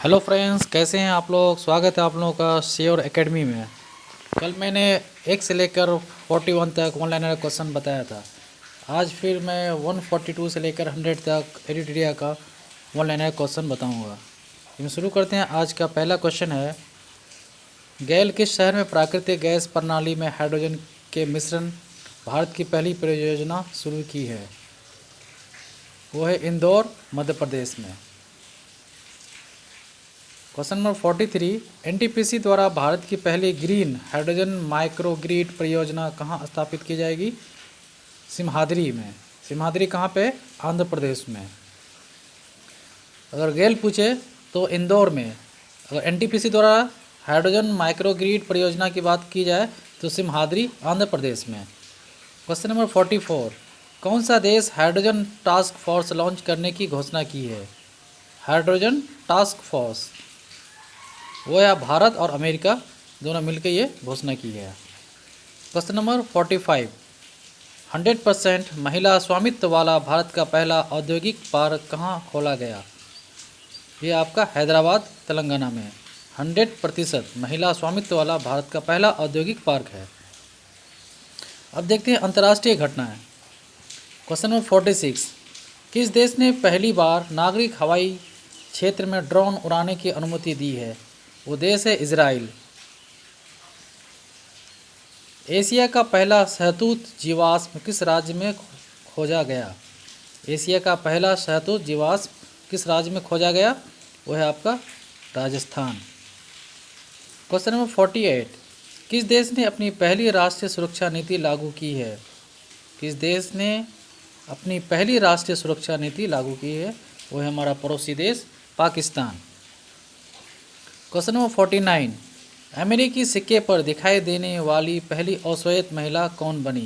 Hello friends, कैसे हैं आप लोग। स्वागत है आप लोगों का श्योर एकेडमी में। कल मैंने 1 से लेकर 41 तक वन लाइनर क्वेश्चन बताया था। आज फिर मैं 142 से लेकर 100 तक एडिटोरिया का वन लाइनर क्वेश्चन बताऊंगा। हम शुरू करते हैं। आज का पहला क्वेश्चन है, गैल किस शहर में प्राकृतिक गैस प्रणाली में हाइड्रोजन के मिश्रण भारत की पहली परियोजना शुरू की है? वो है इंदौर, मध्य प्रदेश में। क्वेश्चन नंबर 43, एनटीपीसी द्वारा भारत की पहली ग्रीन हाइड्रोजन माइक्रोग्रिड परियोजना कहाँ स्थापित की जाएगी? सिमहाद्री में। सिमहाद्री कहाँ पे? आंध्र प्रदेश में। अगर गेल पूछे तो इंदौर में। अगर एनटीपीसी द्वारा हाइड्रोजन माइक्रोग्रिड परियोजना की बात की जाए तो सिमहाद्री, आंध्र प्रदेश में। क्वेश्चन नंबर 44, कौन सा देश हाइड्रोजन टास्क फोर्स लॉन्च करने की घोषणा की है? हाइड्रोजन टास्क फोर्स वो है भारत और अमेरिका दोनों मिलकर ये घोषणा की है। क्वेश्चन नंबर 45, 100% महिला स्वामित्व वाला भारत का पहला औद्योगिक पार्क कहाँ खोला गया? ये आपका हैदराबाद, तेलंगाना में 100% महिला स्वामित्व वाला भारत का पहला औद्योगिक पार्क है। अब देखते हैं अंतर्राष्ट्रीय घटनाएं। क्वेश्चन नंबर 46, किस देश ने पहली बार नागरिक हवाई क्षेत्र में ड्रोन उड़ाने की अनुमति दी है? वो देश है इजराइल। एशिया का पहला शहतूत जीवाश्म किस राज्य में खोजा गया? एशिया का पहला शहतूत जीवाश्म किस राज्य में खोजा गया? वो है आपका राजस्थान। क्वेश्चन नंबर 48, किस देश ने अपनी पहली राष्ट्रीय सुरक्षा नीति लागू की है? किस देश ने अपनी पहली राष्ट्रीय सुरक्षा नीति लागू की है? वो है हमारा पड़ोसी देश पाकिस्तान। क्वेश्चन नंबर 49, अमेरिकी सिक्के पर दिखाई देने वाली पहली अश्वेत महिला कौन बनी?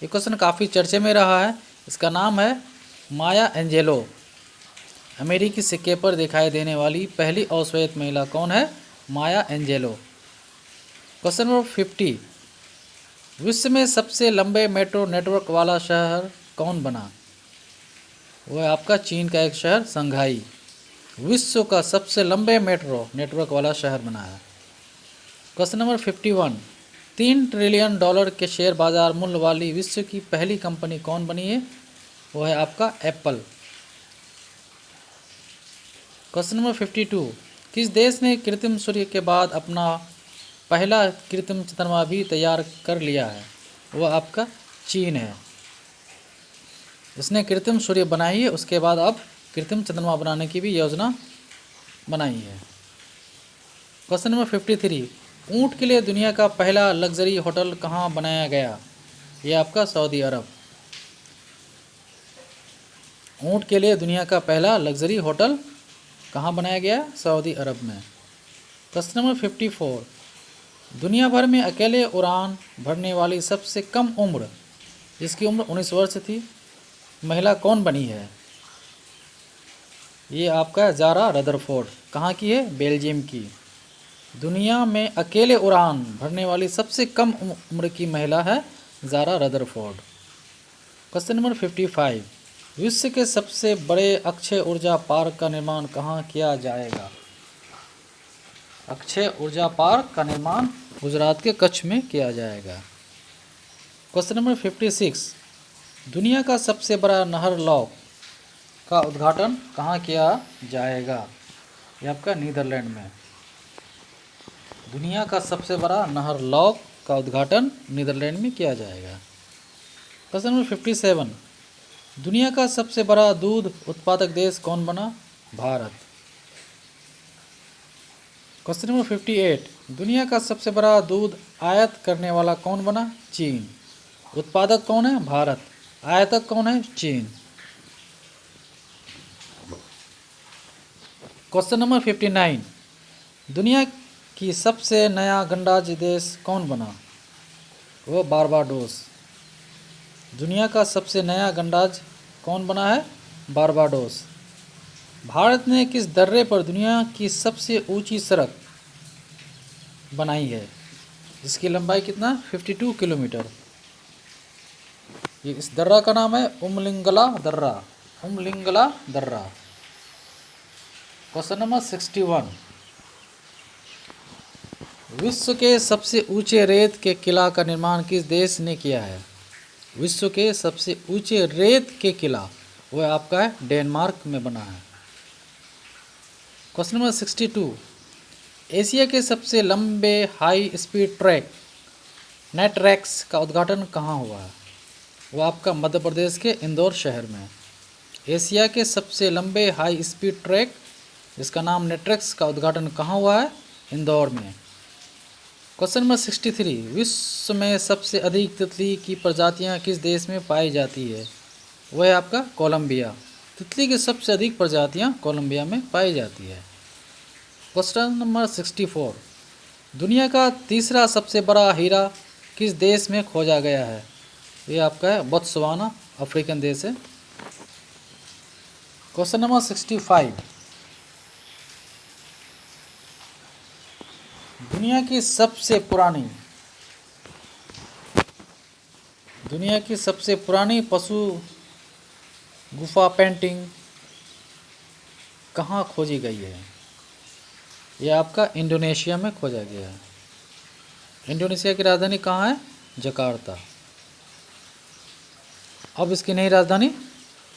ये क्वेश्चन काफ़ी चर्चे में रहा है। इसका नाम है माया एंजेलो। अमेरिकी सिक्के पर दिखाई देने वाली पहली अश्वेत महिला कौन है? माया एंजेलो। क्वेश्चन नंबर 50, विश्व में सबसे लंबे मेट्रो नेटवर्क वाला शहर कौन बना? वो है आपका चीन का एक शहर शंघाई। विश्व का सबसे लंबे मेट्रो नेटवर्क वाला शहर बना है। क्वेश्चन नंबर 51, $3 ट्रिलियन के शेयर बाजार मूल्य वाली विश्व की पहली कंपनी कौन बनी है? वो है आपका एप्पल। क्वेश्चन नंबर 52, किस देश ने कृत्रिम सूर्य के बाद अपना पहला कृत्रिम चंद्रमा भी तैयार कर लिया है? वो आपका चीन है। इसने कृत्रिम सूर्य बनाई है, उसके बाद अब कृत्रिम चंद्रमा बनाने की भी योजना बनाई है। क्वेश्चन नंबर 53, ऊँट के लिए दुनिया का पहला लग्जरी होटल कहाँ बनाया गया? ये आपका सऊदी अरब। ऊँट के लिए दुनिया का पहला लग्जरी होटल कहाँ बनाया गया? सऊदी अरब में। क्वेश्चन नंबर 54, दुनिया भर में अकेले उड़ान भरने वाली सबसे कम उम्र, जिसकी उम्र 19 वर्ष थी, महिला कौन बनी है? ये आपका ज़ारा रदरफोर्ड। कहाँ की है? बेल्जियम की। दुनिया में अकेले उड़ान भरने वाली सबसे कम उम्र की महिला है ज़ारा रदरफोर्ड। क्वेश्चन नंबर 55, विश्व के सबसे बड़े अक्षय ऊर्जा पार्क का निर्माण कहाँ किया जाएगा? अक्षय ऊर्जा पार्क का निर्माण गुजरात के कच्छ में किया जाएगा। क्वेश्चन नंबर 56, दुनिया का सबसे बड़ा नहर लॉक का उद्घाटन कहाँ किया जाएगा? ये आपका नीदरलैंड में। दुनिया का सबसे बड़ा नहर लॉक का उद्घाटन नीदरलैंड में किया जाएगा। क्वेश्चन नंबर 57, दुनिया का सबसे बड़ा दूध उत्पादक देश कौन बना? भारत। क्वेश्चन नंबर 58, दुनिया का सबसे बड़ा दूध आयात करने वाला कौन बना? चीन। उत्पादक कौन है? भारत। आयातक कौन है? चीन। क्वेश्चन नंबर 59, दुनिया की सबसे नया गणराज देश कौन बना? वो बारबाडोस। दुनिया का सबसे नया गणराज्य कौन बना है? बारबाडोस। भारत ने किस दर्रे पर दुनिया की सबसे ऊंची सड़क बनाई है, जिसकी लंबाई कितना? 52 किलोमीटर। ये इस दर्रा का नाम है उमलिंगला दर्रा। उमलिंगला दर्रा। क्वेश्चन नंबर 61, विश्व के सबसे ऊंचे रेत के किला का निर्माण किस देश ने किया है? विश्व के सबसे ऊंचे रेत के किला वह आपका है डेनमार्क में बना है। क्वेश्चन नंबर 62, एशिया के सबसे लंबे हाई स्पीड ट्रैक नेटरेक्स का उद्घाटन कहाँ हुआ है? वह आपका मध्य प्रदेश के इंदौर शहर में। एशिया के सबसे लंबे हाई स्पीड ट्रैक जिसका नाम नेटरेक्स का उद्घाटन कहाँ हुआ है? इंदौर में। क्वेश्चन नंबर 63, विश्व में सबसे अधिक तितली की प्रजातियां किस देश में पाई जाती है? वह है आपका कोलंबिया। तितली की सबसे अधिक प्रजातियां कोलंबिया में पाई जाती है। क्वेश्चन नंबर 64, दुनिया का तीसरा सबसे बड़ा हीरा किस देश में खोजा गया है? ये आपका है बोत्सवाना, अफ्रीकन देश है। क्वेश्चन नंबर 65, दुनिया की सबसे पुरानी पशु गुफा पेंटिंग कहाँ खोजी गई है? यह आपका इंडोनेशिया में खोजा गया है। इंडोनेशिया की राजधानी कहाँ है? जकार्ता। अब इसकी नई राजधानी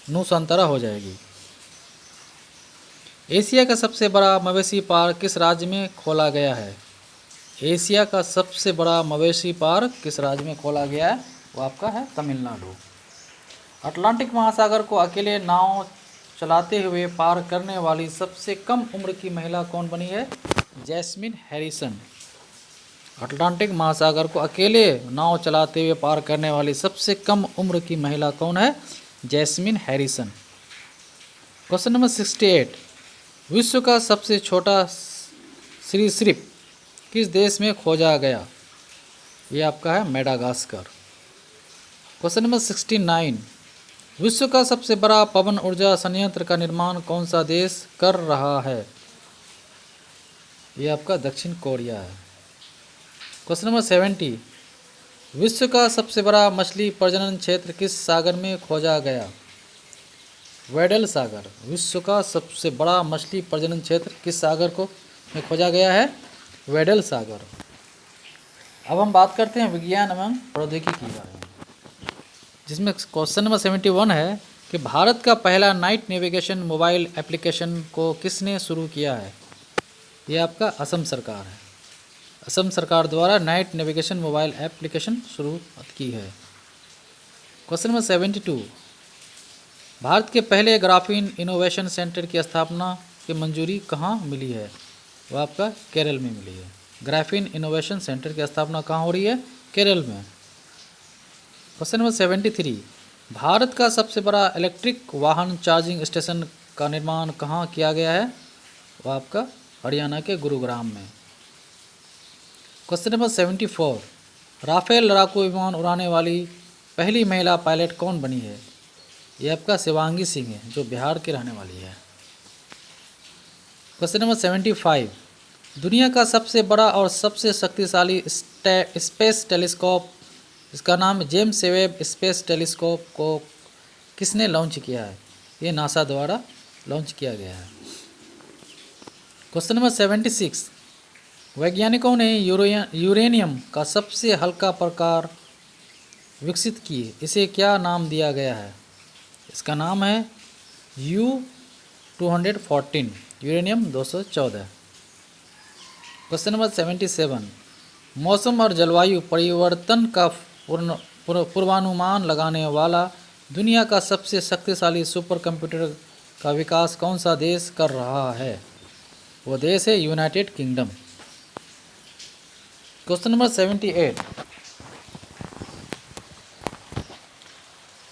नूसांतरा हो जाएगी। एशिया का सबसे बड़ा मवेशी पार्क किस राज्य में खोला गया है? एशिया का सबसे बड़ा मवेशी पार्क किस राज्य में खोला गया है? वो आपका है तमिलनाडु। अटलांटिक महासागर को अकेले नाव चलाते हुए पार करने वाली सबसे कम उम्र की महिला कौन बनी है? Jasmine Harrison. अटलांटिक महासागर को अकेले नाव चलाते हुए पार करने वाली सबसे कम उम्र की महिला कौन है? Jasmine Harrison. क्वेश्चन नंबर 68, विश्व का सबसे छोटा सरीसृप किस देश में खोजा गया? ये आपका है मेडागास्कर। क्वेश्चन नंबर 69, विश्व का सबसे बड़ा पवन ऊर्जा संयंत्र का निर्माण कौन सा देश कर रहा है? ये आपका दक्षिण कोरिया है। क्वेश्चन नंबर 70, विश्व का सबसे बड़ा मछली प्रजनन क्षेत्र किस सागर में खोजा गया? वेडल सागर। विश्व का सबसे बड़ा मछली प्रजनन क्षेत्र किस सागर को में खोजा गया है? वेडल सागर। अब हम बात करते हैं विज्ञान एवं प्रौद्योगिकी के बारे में, जिसमें क्वेश्चन नंबर 71 है कि भारत का पहला नाइट नेविगेशन मोबाइल एप्लीकेशन को किसने शुरू किया है? ये आपका असम सरकार है। असम सरकार द्वारा नाइट नेविगेशन मोबाइल एप्लीकेशन शुरू की है। क्वेश्चन नंबर 72, भारत के पहले ग्राफीन इनोवेशन सेंटर की स्थापना की मंजूरी कहाँ मिली है? वह आपका केरल में मिली है। ग्राफीन इनोवेशन सेंटर की स्थापना कहाँ हो रही है? केरल में। क्वेश्चन नंबर 73, भारत का सबसे बड़ा इलेक्ट्रिक वाहन चार्जिंग स्टेशन का निर्माण कहाँ किया गया है? वह आपका हरियाणा के गुरुग्राम में। क्वेश्चन नंबर 74, राफेल लड़ाकू विमान उड़ाने वाली पहली महिला पायलट कौन बनी है? ये आपका शिवांगी सिंह है, जो बिहार की रहने वाली है। क्वेश्चन नंबर 75, दुनिया का सबसे बड़ा और सबसे शक्तिशाली स्पेस टेलीस्कोप इसका नाम जेम्स वेब स्पेस टेलीस्कोप को किसने लॉन्च किया है? ये नासा द्वारा लॉन्च किया गया है। क्वेश्चन नंबर 76, वैज्ञानिकों ने यूरेनियम का सबसे हल्का प्रकार विकसित किए, इसे क्या नाम दिया गया है? इसका नाम है U-214, यूरेनियम 214। क्वेश्चन नंबर 77, मौसम और जलवायु परिवर्तन का पूर्वानुमान लगाने वाला दुनिया का सबसे शक्तिशाली सुपर कंप्यूटर का विकास कौन सा देश कर रहा है? वो देश है यूनाइटेड किंगडम। क्वेश्चन नंबर 78,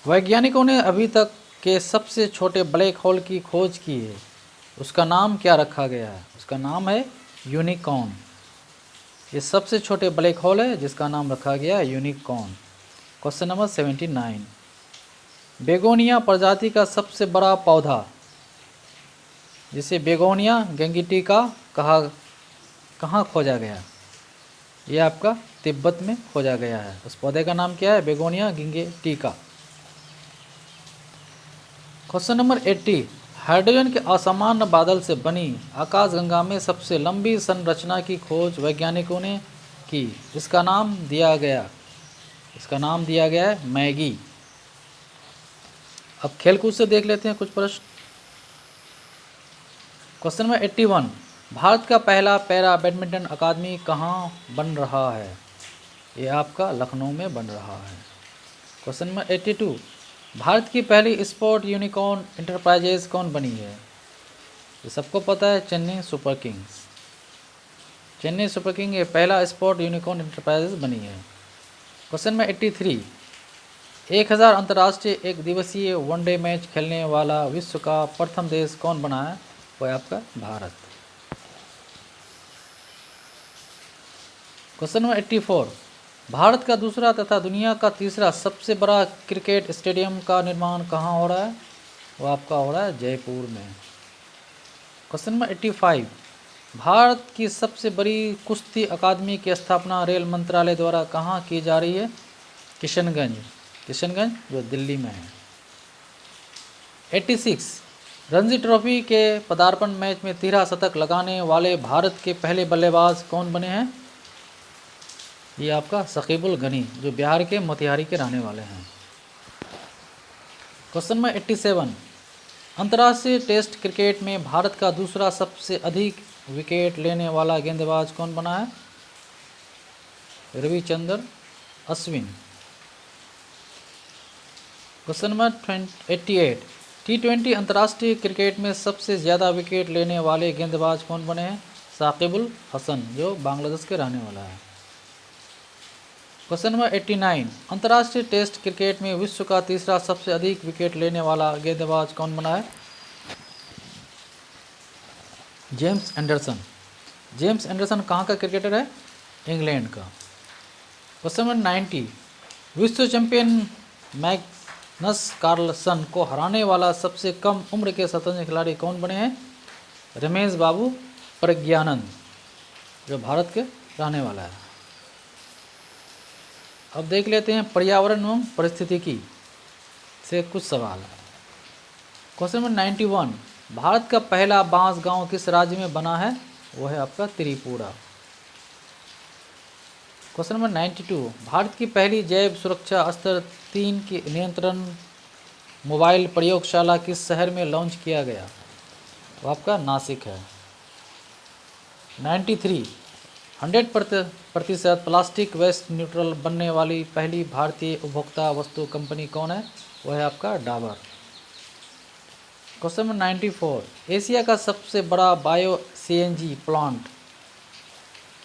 वैज्ञानिकों ने अभी तक के सबसे छोटे ब्लैक होल की खोज की है, उसका नाम क्या रखा गया है? उसका नाम है यूनिकॉर्न। ये सबसे छोटे ब्लैक होल है जिसका नाम रखा गया है यूनिकॉर्न। क्वेश्चन नंबर 79, बेगोनिया प्रजाति का सबसे बड़ा पौधा जिसे बेगोनिया गैंगेटिका कहाँ खोजा गया? ये आपका तिब्बत में खोजा गया है। उस पौधे का नाम क्या है? बेगोनिया गैंगेटिका। क्वेश्चन नंबर 80, हाइड्रोजन के असामान्य बादल से बनी आकाशगंगा में सबसे लंबी संरचना की खोज वैज्ञानिकों ने की। इसका नाम दिया गया है मैगी। अब खेलकूद से देख लेते हैं कुछ प्रश्न। क्वेश्चन नंबर 81, भारत का पहला पैरा बैडमिंटन अकादमी कहाँ बन रहा है? ये आपका लखनऊ में बन रहा है। क्वेश्चन नंबर 82, भारत की पहली स्पोर्ट यूनिकॉर्न इंटरप्राइजेज कौन बनी है? ये सबको पता है, Chennai super Kings. Chennai super king ये पहला स्पोर्ट यूनिकॉर्न इंटरप्राइजेज बनी है। क्वेश्चन नंबर 83, 1000 अंतर्राष्ट्रीय एक दिवसीय वनडे मैच खेलने वाला विश्व का प्रथम देश कौन बना है? वो है आपका भारत। क्वेश्चन नंबर 84, भारत का दूसरा तथा दुनिया का तीसरा सबसे बड़ा क्रिकेट स्टेडियम का निर्माण कहाँ हो रहा है? वो आपका हो रहा है जयपुर में। क्वेश्चन नंबर 85, भारत की सबसे बड़ी कुश्ती अकादमी की स्थापना रेल मंत्रालय द्वारा कहाँ की जा रही है? किशनगंज जो दिल्ली में है। 86, रणजी ट्रॉफी के पदार्पण मैच में 13 शतक लगाने वाले भारत के पहले बल्लेबाज कौन बने हैं? ये आपका शकीबुल गनी जो बिहार के मोतिहारी के रहने वाले हैं। क्वेश्चन नंबर 87, अंतर्राष्ट्रीय टेस्ट क्रिकेट में भारत का दूसरा सबसे अधिक विकेट लेने वाला गेंदबाज कौन बना है? Ravichandran Ashwin. Question number 88, T20 अंतर्राष्ट्रीय क्रिकेट में सबसे ज़्यादा विकेट लेने वाले गेंदबाज कौन बने हैं? साकिबुल हसन जो बांग्लादेश के रहने वाला है। क्वेश्चन नंबर 89, अंतर्राष्ट्रीय टेस्ट क्रिकेट में विश्व का तीसरा सबसे अधिक विकेट लेने वाला गेंदबाज कौन बना है? जेम्स एंडरसन कहाँ का क्रिकेटर है? इंग्लैंड का। क्वेश्चन नंबर 90, विश्व चैंपियन मैग्नस कार्लसन को हराने वाला सबसे कम उम्र के शतरंज खिलाड़ी कौन बने हैं? रमेश बाबू प्रज्ञानंद जो भारत के रहने वाला है। अब देख लेते हैं पर्यावरण एवं पारिस्थितिकी से कुछ सवाल। क्वेश्चन नंबर 91, भारत का पहला बांस गांव किस राज्य में बना है? वो है आपका त्रिपुरा। क्वेश्चन नंबर 92, भारत की पहली जैव सुरक्षा स्तर 3 की नियंत्रण मोबाइल प्रयोगशाला किस शहर में लॉन्च किया गया? वो आपका नासिक है। 93, 100% प्लास्टिक वेस्ट न्यूट्रल बनने वाली पहली भारतीय उपभोक्ता वस्तु कंपनी कौन है? वह है आपका डाबर। क्वेश्चन नंबर 94, एशिया का सबसे बड़ा बायो CNG प्लांट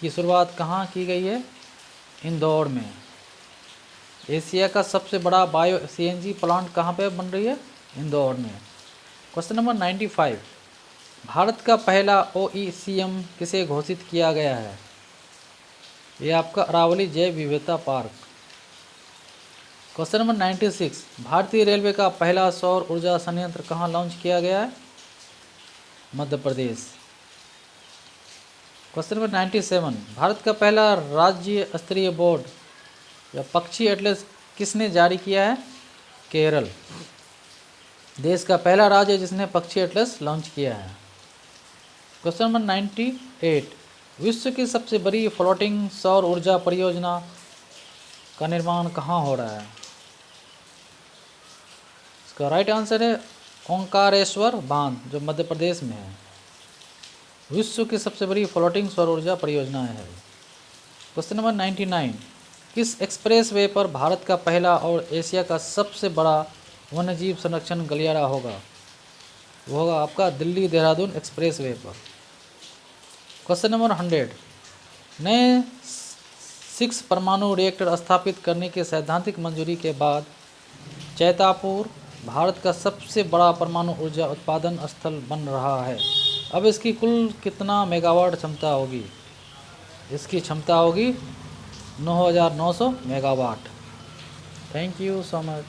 की शुरुआत कहाँ की गई है? इंदौर में। एशिया का सबसे बड़ा बायो CNG प्लांट कहाँ पे बन रही है? इंदौर में। क्वेश्चन नंबर 95, भारत का पहला OECM किसे घोषित किया गया है? ये आपका अरावली जैव विविधता पार्क। क्वेश्चन नंबर 96, भारतीय रेलवे का पहला सौर ऊर्जा संयंत्र कहाँ लॉन्च किया गया है? मध्य प्रदेश। क्वेश्चन नंबर 97, भारत का पहला राज्य स्तरीय बोर्ड या पक्षी एटलस किसने जारी किया है? केरल देश का पहला राज्य जिसने पक्षी एटलस लॉन्च किया है। क्वेश्चन नंबर 98, विश्व की सबसे बड़ी फ्लोटिंग सौर ऊर्जा परियोजना का निर्माण कहाँ हो रहा है? इसका राइट आंसर है ओंकारेश्वर बांध जो मध्य प्रदेश में है। विश्व की सबसे बड़ी फ्लोटिंग सौर ऊर्जा परियोजना है। क्वेश्चन नंबर 99, किस एक्सप्रेस वे पर भारत का पहला और एशिया का सबसे बड़ा वन्यजीव संरक्षण गलियारा होगा? वो होगा आपका दिल्ली देहरादून एक्सप्रेस वे पर। क्वेश्चन नंबर 100, नए 6 परमाणु रिएक्टर स्थापित करने की सैद्धांतिक मंजूरी के बाद चैतापुर भारत का सबसे बड़ा परमाणु ऊर्जा उत्पादन स्थल बन रहा है। अब इसकी कुल कितना मेगावाट क्षमता होगी? इसकी क्षमता होगी 9,900 megawatt. Thank you so much.